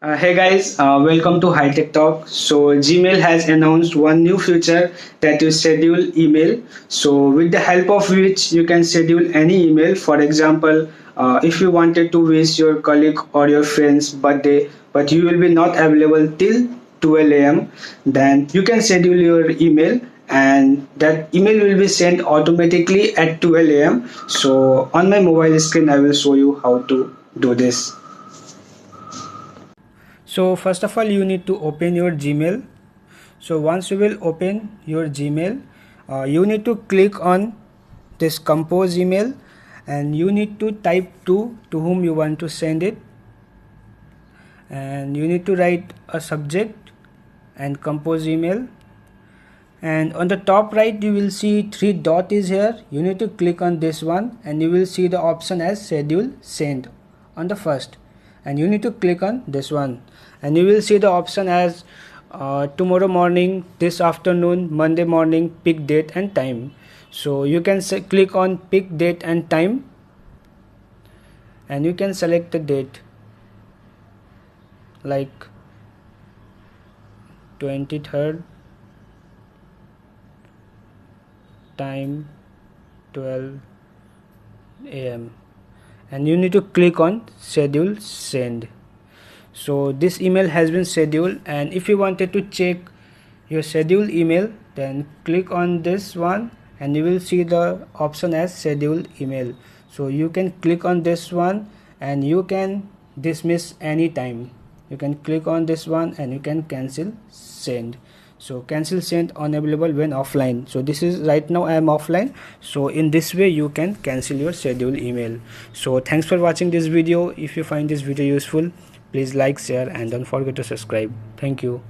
Hey guys, welcome to Hitech Talk. So Gmail has announced one new feature that is schedule email. So with the help of which you can schedule any email. For example, if you wanted to wish your colleague or your friend's birthday, but you will be not available till 12 a.m., then you can schedule your email and that email will be sent automatically at 12 a.m. So on my mobile screen, I will show you how to do this. So first of all you need to open your Gmail. So once you will open your Gmail, you need to click on this compose email and you need to type to whom you want to send it, and you need to write a subject and compose email, and on the top right you will see three dot is here. You need to click on this one and you will see the option as schedule send on the first, and you need to click on this one and you will see the option as tomorrow morning, this afternoon, Monday morning, pick date and time. So you can click on pick date and time and you can select the date like 23rd, time 12 a.m. and you need to click on schedule send. So this email has been scheduled, and if you wanted to check your scheduled email, then click on this one and you will see the option as scheduled email. So you can click on this one and you can dismiss anytime. You can click on this one and you can cancel send. So cancel send unavailable when offline. So this is right now I am offline, so in this way you can cancel your scheduled email. So thanks for watching this video. If you find this video useful, please like, share and don't forget to subscribe. Thank you.